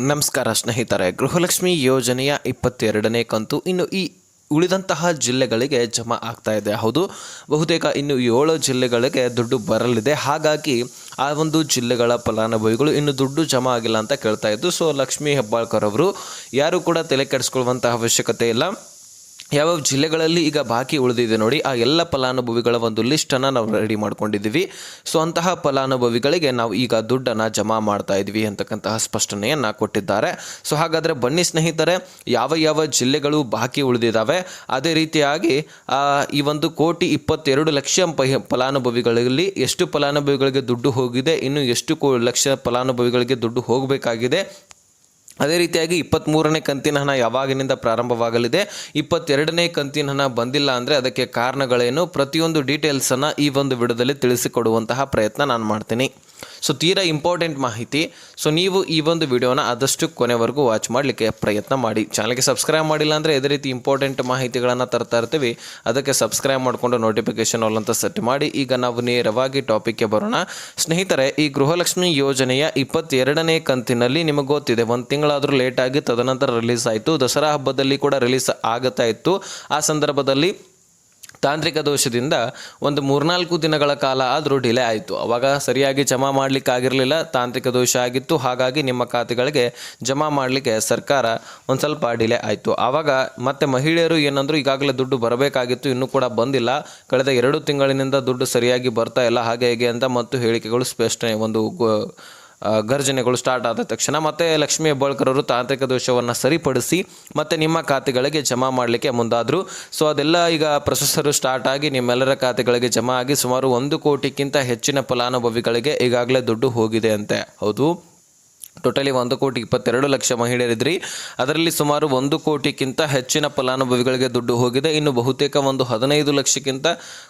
ನಮಸ್ಕಾರ ಸ್ನೇಹಿತರೆ. ಗೃಹಲಕ್ಷ್ಮಿ ಯೋಜನೆಯ 22ನೇ ಕಂತು ಇನ್ನು ಈ ಉಳಿದಂತಹ ಜಿಲ್ಲೆಗಳಿಗೆ ಜಮಾ ಆಗ್ತಾ ಇದೆ. ಹೌದು, ಬಹುತೇಕ ಇನ್ನು 7 ಜಿಲ್ಲೆಗಳಿಗೆ ದುಡ್ಡು ಬರಲಿದೆ. ಹಾಗಾಗಿ ಆ ಒಂದು ಜಿಲ್ಲೆಗಳ ಫಲಾನುಭವಿಗಳು ಇನ್ನು ದುಡ್ಡು ಜಮಾ ಆಗಿಲ್ಲ ಅಂತ ಕೇಳ್ತಾ ಇದ್ದು. ಸೊ ಲಕ್ಷ್ಮೀ ಹೆಬ್ಬಾಳ್ಕರ್ ಅವರು ಯಾರು ಕೂಡ ತಲೆ ಕೆಡಿಸ್ಕೊಳ್ಳುವಂತಹ ಅವಶ್ಯಕತೆ ಇಲ್ಲ. ಯಾವ್ಯಾವ ಜಿಲ್ಲೆಗಳಲ್ಲಿ ಈಗ ಬಾಕಿ ಉಳಿದಿದೆ ನೋಡಿ, ಆ ಎಲ್ಲ ಫಲಾನುಭವಿಗಳ ಒಂದು ಲಿಸ್ಟನ್ನು ನಾವು ರೆಡಿ ಮಾಡ್ಕೊಂಡಿದ್ದೀವಿ. ಸೊ ಅಂತಹ ಫಲಾನುಭವಿಗಳಿಗೆ ನಾವು ಈಗ ದುಡ್ಡನ್ನು ಜಮಾ ಮಾಡ್ತಾ ಇದ್ವಿ ಅಂತಕ್ಕಂತಹ ಸ್ಪಷ್ಟನೆಯನ್ನು ಕೊಟ್ಟಿದ್ದಾರೆ. ಸೊ ಹಾಗಾದರೆ ಬನ್ನಿ ಸ್ನೇಹಿತರೆ, ಯಾವ ಜಿಲ್ಲೆಗಳು ಬಾಕಿ ಉಳಿದಿದ್ದಾವೆ, ಅದೇ ರೀತಿಯಾಗಿ ಈ 1,22,00,000 ಫಲಾನುಭವಿಗಳಲ್ಲಿ ಎಷ್ಟು ಫಲಾನುಭವಿಗಳಿಗೆ ದುಡ್ಡು ಹೋಗಿದೆ, ಇನ್ನು ಎಷ್ಟು ಲಕ್ಷ ಫಲಾನುಭವಿಗಳಿಗೆ ದುಡ್ಡು ಹೋಗಬೇಕಾಗಿದೆ, ಅದೇ ರೀತಿಯಾಗಿ 23ನೇ ಕಂತಿನ ಹಣ ಯಾವಾಗಿನಿಂದ ಪ್ರಾರಂಭವಾಗಲಿದೆ, 22ನೇ ಕಂತಿನ ಹಣ ಬಂದಿಲ್ಲ ಅಂದರೆ ಅದಕ್ಕೆ ಕಾರಣಗಳೇನು, ಪ್ರತಿಯೊಂದು ಡೀಟೇಲ್ಸನ್ನು ಈ ಒಂದು ವಿಡಿಯೋದಲ್ಲಿ ತಿಳಿಸಿಕೊಡುವಂತಹ ಪ್ರಯತ್ನ ನಾನು ಮಾಡ್ತೀನಿ. ಸೊ ತೀರಾ ಇಂಪಾರ್ಟೆಂಟ್ ಮಾಹಿತಿ. ಸೊ ನೀವು ಈ ಒಂದು ವಿಡಿಯೋನ ಆದಷ್ಟು ಕೊನೆವರೆಗೂ ವಾಚ್ ಮಾಡಲಿಕ್ಕೆ ಪ್ರಯತ್ನ ಮಾಡಿ. ಚಾನಲ್ಗೆ ಸಬ್ಸ್ಕ್ರೈಬ್ ಮಾಡಿಲ್ಲ ಅಂದರೆ ಇದೇ ರೀತಿ ಇಂಪಾರ್ಟೆಂಟ್ ಮಾಹಿತಿಗಳನ್ನು ತರ್ತಾ ಇರ್ತೀವಿ. ಅದಕ್ಕೆ ಸಬ್ಸ್ಕ್ರೈಬ್ ಮಾಡಿಕೊಂಡು ನೋಟಿಫಿಕೇಶನ್ ಆಲ್ ಅಂತ ಸೆಟ್ ಮಾಡಿ. ಈಗ ನಾವು ನೇರವಾಗಿ ಟಾಪಿಕ್ಗೆ ಬರೋಣ ಸ್ನೇಹಿತರೆ. ಈ ಗೃಹಲಕ್ಷ್ಮಿ ಯೋಜನೆಯ 22ನೇ ಕಂತಿನಲ್ಲಿ ನಿಮಗೆ ಗೊತ್ತಿದೆ, ಒಂದು ತಿಂಗಳಾದರೂ ಲೇಟಾಗಿ ತದನಂತರ ರಿಲೀಸ್ ಆಯಿತು. ದಸರಾ ಹಬ್ಬದಲ್ಲಿ ಕೂಡ ರಿಲೀಸ್ ಆಗುತ್ತಾ ಇತ್ತು. ಆ ಸಂದರ್ಭದಲ್ಲಿ ತಾಂತ್ರಿಕ ದೋಷದಿಂದ ಒಂದು 3-4 ದಿನಗಳ ಕಾಲ ಆದರೂ ಡಿಲೇ ಆಯಿತು. ಆವಾಗ ಸರಿಯಾಗಿ ಜಮಾ ಮಾಡಲಿಕ್ಕಾಗಿರಲಿಲ್ಲ, ತಾಂತ್ರಿಕ ದೋಷ ಆಗಿತ್ತು. ಹಾಗಾಗಿ ನಿಮ್ಮ ಖಾತೆಗಳಿಗೆ ಜಮಾ ಮಾಡಲಿಕ್ಕೆ ಸರ್ಕಾರ ಒಂದು ಸ್ವಲ್ಪ ಡಿಲೇ ಆಯಿತು. ಆವಾಗ ಮತ್ತೆ ಮಹಿಳೆಯರು ಏನಂದ್ರು, ಈಗಾಗಲೇ ದುಡ್ಡು ಬರಬೇಕಾಗಿತ್ತು, ಇನ್ನೂ ಕೂಡ ಬಂದಿಲ್ಲ, ಕಳೆದ 2 ತಿಂಗಳಿನಿಂದ ದುಡ್ಡು ಸರಿಯಾಗಿ ಬರ್ತಾ ಇಲ್ಲ, ಹಾಗೆ ಹೇಗೆ ಅಂತ ಮತ್ತು ಹೇಳಿಕೆಗಳು ಸ್ಪಷ್ಟನೆ ಒಂದು ಗರ್ಜನೆಗಳು ಸ್ಟಾರ್ಟ್ ಆದ ತಕ್ಷಣ ಮತ್ತೆ ಲಕ್ಷ್ಮೀ ಹೆಬ್ಬಾಳ್ಕರ್ ಅವರು ತಾಂತ್ರಿಕ ದೋಷವನ್ನು ಸರಿಪಡಿಸಿ ಮತ್ತೆ ನಿಮ್ಮ ಖಾತೆಗಳಿಗೆ ಜಮಾ ಮಾಡಲಿಕ್ಕೆ ಮುಂದಾದರು. ಸೊ ಅದೆಲ್ಲ ಈಗ ಪ್ರೊಸೆಸರು ಸ್ಟಾರ್ಟ್ ಆಗಿ ನಿಮ್ಮೆಲ್ಲರ ಖಾತೆಗಳಿಗೆ ಜಮಾ ಆಗಿ ಸುಮಾರು 1 ಕೋಟಿಗಿಂತ ಹೆಚ್ಚಿನ ಫಲಾನುಭವಿಗಳಿಗೆ ಈಗಾಗಲೇ ದುಡ್ಡು ಹೋಗಿದೆ ಅಂತೆ. ಹೌದು, ಟೋಟಲಿ 1,22,00,000 ಮಹಿಳೆಯರಿದ್ರಿ. ಅದರಲ್ಲಿ ಸುಮಾರು 1 ಕೋಟಿಗಿಂತ ಹೆಚ್ಚಿನ ಫಲಾನುಭವಿಗಳಿಗೆ ದುಡ್ಡು ಹೋಗಿದೆ. ಇನ್ನು ಬಹುತೇಕ ಒಂದು 15 ಲಕ್ಷಕ್ಕಿಂತ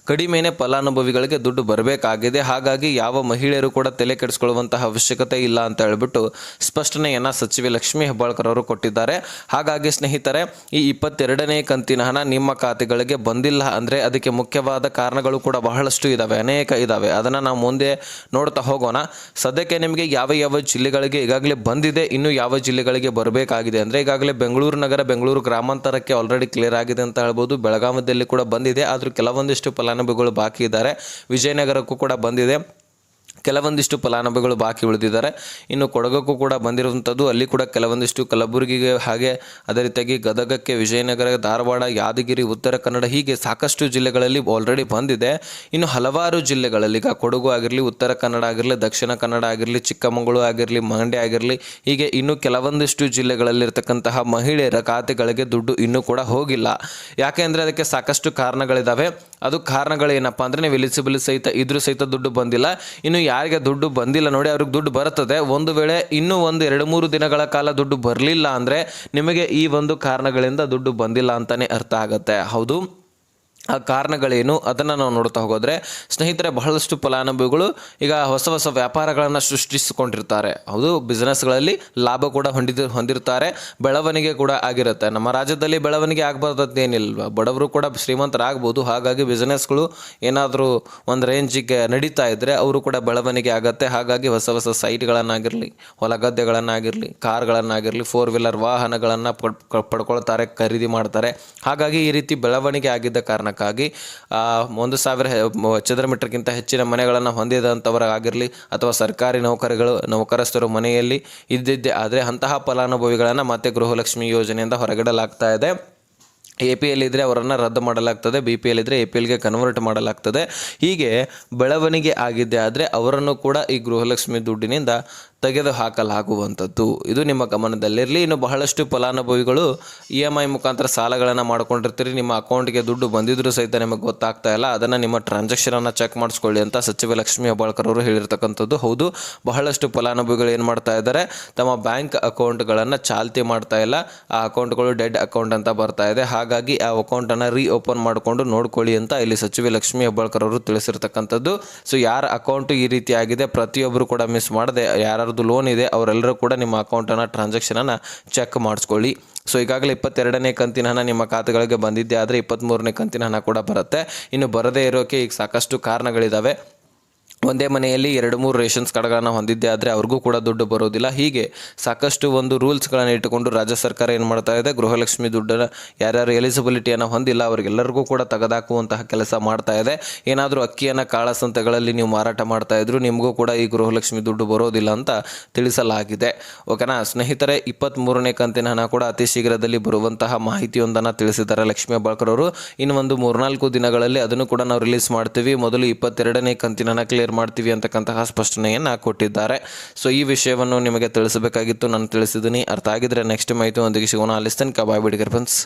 ಕಡಿಮೆನೇ ಫಲಾನುಭವಿಗಳಿಗೆ ದುಡ್ಡು ಬರಬೇಕಾಗಿದೆ. ಹಾಗಾಗಿ ಯಾವ ಮಹಿಳೆಯರು ಕೂಡ ತಲೆ ಕೆಡಿಸ್ಕೊಳ್ಳುವಂತಹ ಅವಶ್ಯಕತೆ ಇಲ್ಲ ಅಂತ ಹೇಳ್ಬಿಟ್ಟು ಸ್ಪಷ್ಟನೆಯನ್ನು ಸಚಿವೆ ಲಕ್ಷ್ಮೀ ಹೆಬ್ಬಾಳ್ಕರ್ ಅವರು ಕೊಟ್ಟಿದ್ದಾರೆ. ಹಾಗಾಗಿ ಸ್ನೇಹಿತರೆ, ಈ 22ನೇ ಕಂತಿನ ಹಣ ನಿಮ್ಮ ಖಾತೆಗಳಿಗೆ ಬಂದಿಲ್ಲ ಅಂದರೆ ಅದಕ್ಕೆ ಮುಖ್ಯವಾದ ಕಾರಣಗಳು ಕೂಡ ಬಹಳಷ್ಟು ಇದ್ದಾವೆ, ಅನೇಕ ಇದ್ದಾವೆ. ಅದನ್ನು ನಾವು ಮುಂದೆ ನೋಡ್ತಾ ಹೋಗೋಣ. ಸದ್ಯಕ್ಕೆ ನಿಮಗೆ ಯಾವ ಜಿಲ್ಲೆಗಳಿಗೆ ಈಗಾಗಲೇ ಬಂದಿದೆ, ಇನ್ನು ಯಾವ ಜಿಲ್ಲೆಗಳಿಗೆ ಬರಬೇಕಾಗಿದೆ ಅಂದರೆ ಈಗಾಗಲೇ ಬೆಂಗಳೂರು ನಗರ, ಬೆಂಗಳೂರು ಗ್ರಾಮಾಂತರಕ್ಕೆ ಆಲ್ರೆಡಿ ಕ್ಲಿಯರ್ ಆಗಿದೆ ಅಂತ ಹೇಳ್ಬೋದು. ಬೆಳಗಾವಿಯಲ್ಲಿ ಕೂಡ ಬಂದಿದೆ, ಆದರೂ ಕೆಲವೊಂದಿಷ್ಟು ಫಲಾನುಭವಿಗಳು ಬಾಕಿ ಇದ್ದಾರೆ. ವಿಜಯನಗರಕ್ಕೂ ಕೂಡ ಬಂದಿದೆ, ಕೆಲವೊಂದಿಷ್ಟು ಫಲಾನುಭವಿಗಳು ಬಾಕಿ ಉಳಿದಿದ್ದಾರೆ. ಇನ್ನು ಕೊಡಗಕ್ಕೂ ಕೂಡ ಬಂದಿರುವಂಥದ್ದು, ಅಲ್ಲಿ ಕೂಡ ಕೆಲವೊಂದಿಷ್ಟು, ಕಲಬುರಗಿಗೆ, ಹಾಗೆ ಅದೇ ರೀತಿಯಾಗಿ ಗದಗಕ್ಕೆ, ವಿಜಯನಗರ, ಧಾರವಾಡ, ಯಾದಗಿರಿ, ಉತ್ತರ ಕನ್ನಡ, ಹೀಗೆ ಸಾಕಷ್ಟು ಜಿಲ್ಲೆಗಳಲ್ಲಿ ಆಲ್ರೆಡಿ ಬಂದಿದೆ. ಇನ್ನು ಹಲವಾರು ಜಿಲ್ಲೆಗಳಲ್ಲಿ, ಈಗ ಕೊಡಗು ಆಗಿರಲಿ, ಉತ್ತರ ಕನ್ನಡ ಆಗಿರಲಿ, ದಕ್ಷಿಣ ಕನ್ನಡ ಆಗಿರಲಿ, ಚಿಕ್ಕಮಗಳೂರು ಆಗಿರಲಿ, ಮಂಡ್ಯ ಆಗಿರಲಿ, ಹೀಗೆ ಇನ್ನು ಕೆಲವೊಂದಿಷ್ಟು ಜಿಲ್ಲೆಗಳಲ್ಲಿರ್ತಕ್ಕಂತಹ ಮಹಿಳೆಯರ ಖಾತೆಗಳಿಗೆ ದುಡ್ಡು ಇನ್ನೂ ಕೂಡ ಹೋಗಿಲ್ಲ. ಯಾಕೆ ಅಂದರೆ ಅದಕ್ಕೆ ಸಾಕಷ್ಟು ಕಾರಣಗಳಿದ್ದಾವೆ. ಅದು ಕಾರಣಗಳೇನಪ್ಪ ಅಂದರೆ, ನೀವು ಎಲಿಜಿಬಲ್ ಸಹಿತ ಇದ್ರೂ ಸಹಿತ ದುಡ್ಡು ಬಂದಿಲ್ಲ. ಇನ್ನು ಯಾರಿಗೆ ದುಡ್ಡು ಬಂದಿಲ್ಲ ನೋಡಿ, ಅವ್ರಿಗೆ ದುಡ್ಡು ಬರುತ್ತದೆ. ಒಂದು ವೇಳೆ ಇನ್ನೂ 1-2-3 ದಿನಗಳ ಕಾಲ ದುಡ್ಡು ಬರಲಿಲ್ಲ ಅಂದರೆ ನಿಮಗೆ ಈ ಒಂದು ಕಾರಣಗಳಿಂದ ದುಡ್ಡು ಬಂದಿಲ್ಲ ಅಂತಲೇ ಅರ್ಥ ಆಗುತ್ತೆ. ಹೌದು, ಆ ಕಾರಣಗಳೇನು ಅದನ್ನು ನಾವು ನೋಡ್ತಾ ಹೋಗೋದ್ರೆ ಸ್ನೇಹಿತರೆ, ಬಹಳಷ್ಟು ಫಲಾನುಭವಿಗಳು ಈಗ ಹೊಸ ವ್ಯಾಪಾರಗಳನ್ನು ಸೃಷ್ಟಿಸಿಕೊಂಡಿರ್ತಾರೆ. ಹೌದು, ಬಿಸ್ನೆಸ್ಗಳಲ್ಲಿ ಲಾಭ ಕೂಡ ಹೊಂದಿರ್ತಾರೆ, ಬೆಳವಣಿಗೆ ಕೂಡ ಆಗಿರುತ್ತೆ. ನಮ್ಮ ರಾಜ್ಯದಲ್ಲಿ ಬೆಳವಣಿಗೆ ಆಗಬಾರ್ದೇನಿಲ್ವ, ಬಡವರು ಕೂಡ ಶ್ರೀಮಂತರಾಗ್ಬೋದು. ಹಾಗಾಗಿ ಬಿಸ್ನೆಸ್ಗಳು ಏನಾದರೂ ಒಂದು ರೇಂಜಿಗೆ ನಡೀತಾ ಇದ್ದರೆ ಅವರು ಕೂಡ ಬೆಳವಣಿಗೆ ಆಗುತ್ತೆ. ಹಾಗಾಗಿ ಹೊಸ ಸೈಟ್ಗಳನ್ನಾಗಿರಲಿ, ಹೊಲ ಗದ್ದೆಗಳನ್ನಾಗಿರಲಿ, ಕಾರ್ಗಳನ್ನಾಗಿರಲಿ, 4 ವೀಲರ್ ವಾಹನಗಳನ್ನು ಪಡ್ಕೊಳ್ತಾರೆ, ಖರೀದಿ ಮಾಡ್ತಾರೆ. ಹಾಗಾಗಿ ಈ ರೀತಿ ಬೆಳವಣಿಗೆ ಆಗಿದ್ದ ಕಾರಣಕ್ಕಾಗಿ 1,000 ಚದರ ಮೀಟರ್ಗಿಂತ ಹೆಚ್ಚಿನ ಮನೆಗಳನ್ನು ಹೊಂದಿದಂಥವರಾಗಿರಲಿ ಅಥವಾ ಸರ್ಕಾರಿ ನೌಕರಸ್ಥರು ಮನೆಯಲ್ಲಿ ಇದ್ದಿದ್ದೇ ಆದರೆ ಅಂತಹ ಫಲಾನುಭವಿಗಳನ್ನು ಮತ್ತೆ ಗೃಹಲಕ್ಷ್ಮಿ ಯೋಜನೆಯಿಂದ ಹೊರಗಿಡಲಾಗ್ತಾ ಇದೆ. APL ಇದ್ದರೆ ಅವರನ್ನು ರದ್ದು ಮಾಡಲಾಗ್ತದೆ, BPL ಇದ್ದರೆ APLಗೆ ಕನ್ವರ್ಟ್ ಮಾಡಲಾಗ್ತದೆ. ಹೀಗೆ ಬೆಳವಣಿಗೆ ಆಗಿದ್ದೆ ಆದರೆ ಅವರನ್ನು ಕೂಡ ಈ ಗೃಹಲಕ್ಷ್ಮಿ ದುಡ್ಡಿನಿಂದ ತೆಗೆದು ಹಾಕಲಾಗುವಂಥದ್ದು. ಇದು ನಿಮ್ಮ ಗಮನದಲ್ಲಿರಲಿ. ಇನ್ನು ಬಹಳಷ್ಟು ಫಲಾನುಭವಿಗಳು EMI ಮುಖಾಂತರ ಸಾಲಗಳನ್ನು ಮಾಡ್ಕೊಂಡಿರ್ತೀರಿ. ನಿಮ್ಮ ಅಕೌಂಟ್ಗೆ ದುಡ್ಡು ಬಂದಿದ್ರೂ ಸಹಿತ ನಿಮಗೆ ಗೊತ್ತಾಗ್ತಾ ಇಲ್ಲ. ಅದನ್ನು ನಿಮ್ಮ ಟ್ರಾನ್ಸಾಕ್ಷನನ್ನು ಚೆಕ್ ಮಾಡಿಸ್ಕೊಳ್ಳಿ ಅಂತ ಸಚಿವೆ ಲಕ್ಷ್ಮೀ ಹೆಬ್ಬಾಳ್ಕರ್ ಅವರು ಹೇಳಿರ್ತಕ್ಕಂಥದ್ದು. ಹೌದು, ಬಹಳಷ್ಟು ಫಲಾನುಭವಿಗಳು ಏನು ಮಾಡ್ತಾ ಇದ್ದಾರೆ, ತಮ್ಮ ಬ್ಯಾಂಕ್ ಅಕೌಂಟ್ಗಳನ್ನು ಚಾಲ್ತಿ ಮಾಡ್ತಾ ಇಲ್ಲ, ಆ ಅಕೌಂಟ್ಗಳು ಡೆಡ್ ಅಕೌಂಟ್ ಅಂತ ಬರ್ತಾ ಇದೆ. ಹಾಗಾಗಿ ಆ ಅಕೌಂಟನ್ನು ರೀಓಪನ್ ಮಾಡಿಕೊಂಡು ನೋಡ್ಕೊಳ್ಳಿ ಅಂತ ಇಲ್ಲಿ ಸಚಿವೆ ಲಕ್ಷ್ಮೀ ಹೆಬ್ಬಾಳ್ಕರ್ ಅವರು ತಿಳಿಸಿರ್ತಕ್ಕಂಥದ್ದು. ಸೊ ಯಾರ ಅಕೌಂಟು ಈ ರೀತಿ ಆಗಿದೆ, ಪ್ರತಿಯೊಬ್ಬರು ಕೂಡ ಮಿಸ್ ಮಾಡದೆ, ಯಾರು ಲೋನ್ ಇದೆ ಅವರೆಲ್ಲರೂ ಕೂಡ ನಿಮ್ಮ ಅಕೌಂಟನ್ನು ಟ್ರಾನ್ಸಾಕ್ಷನನ್ನು ಚೆಕ್ ಮಾಡಿಸ್ಕೊಳ್ಳಿ. ಸೊ ಈಗಾಗಲೇ 22ನೇ ಕಂತಿನ ಹಣ ನಿಮ್ಮ ಖಾತೆಗಳಿಗೆ ಬಂದಿದ್ದೆ ಆದರೆ 23ನೇ ಕಂತಿನ ಹಣ ಕೂಡ ಬರುತ್ತೆ. ಇನ್ನು ಬರದೇ ಇರೋಕ್ಕೆ ಈಗ ಸಾಕಷ್ಟು ಕಾರಣಗಳಿದ್ದಾವೆ. ಒಂದೇ ಮನೆಯಲ್ಲಿ 2-3 ರೇಷನ್ಸ್ ಕಾರ್ಡ್ಗಳನ್ನು ಹೊಂದಿದ್ದೆ ಆದರೆ ಅವ್ರಿಗೂ ಕೂಡ ದುಡ್ಡು ಬರೋದಿಲ್ಲ. ಹೀಗೆ ಸಾಕಷ್ಟು ಒಂದು ರೂಲ್ಸ್ಗಳನ್ನು ಇಟ್ಟುಕೊಂಡು ರಾಜ್ಯ ಸರ್ಕಾರ ಏನು ಮಾಡ್ತಾ ಇದೆ, ಗೃಹಲಕ್ಷ್ಮಿ ದುಡ್ಡನ್ನು ಯಾರ್ಯಾರು ಎಲಿಜಿಬಿಲಿಟಿಯನ್ನು ಹೊಂದಿಲ್ಲ ಅವರಿಗೆಲ್ಲರಿಗೂ ಕೂಡ ತೆಗೆದಾಕುವಂತಹ ಕೆಲಸ ಮಾಡ್ತಾ ಇದೆ. ಏನಾದರೂ ಅಕ್ಕಿಯನ್ನು ಕಾಳಸಂತೆಗಳಲ್ಲಿ ನೀವು ಮಾರಾಟ ಮಾಡ್ತಾ ಇದ್ರು ನಿಮಗೂ ಕೂಡ ಈ ಗೃಹಲಕ್ಷ್ಮಿ ದುಡ್ಡು ಬರೋದಿಲ್ಲ ಅಂತ ತಿಳಿಸಲಾಗಿದೆ. ಓಕೆನಾ ಸ್ನೇಹಿತರೆ, 23ನೇ ಕಂತಿನ ಹಣ ಕೂಡ ಅತಿ ಶೀಘ್ರದಲ್ಲಿ ಬರುವಂತಹ ಮಾಹಿತಿಯೊಂದನ್ನು ತಿಳಿಸಿದ್ದಾರೆ ಲಕ್ಷ್ಮೀ ಹೆಬ್ಬಾಳ್ಕರ್ ಅವರು. ಇನ್ನು ಒಂದು 3-4 ದಿನಗಳಲ್ಲಿ ಅದನ್ನು ಕೂಡ ನಾವು ರಿಲೀಸ್ ಮಾಡ್ತೀವಿ. ಮೊದಲು 22ನೇ ಕಂತಿನ ಹಣ ಕ್ಲಿಯರ್ ಮಾಡ್ತೀವಿ ಅಂತಕ್ಕಂತಹ ಸ್ಪಷ್ಟನೆಯನ್ನು ಕೊಟ್ಟಿದ್ದಾರೆ. ಸೊ ಈ ವಿಷಯವನ್ನು ನಿಮಗೆ ತಿಳಿಸಬೇಕಾಗಿತ್ತು, ನಾನು ತಿಳಿಸಿದ್ದೀನಿ. ಅರ್ಥ ಆಗಿದ್ರೆ ನೆಕ್ಸ್ಟ್ ಮಾಹಿತಿ ಒಂದಿಗೆ ಸಿಗೋಣ. ಅಲ್ಲಿಸ್ತೇನೆ. ಬಾಯ್ ಬಿಡಿಗರ್ ಫ್ರೆಂಡ್ಸ್.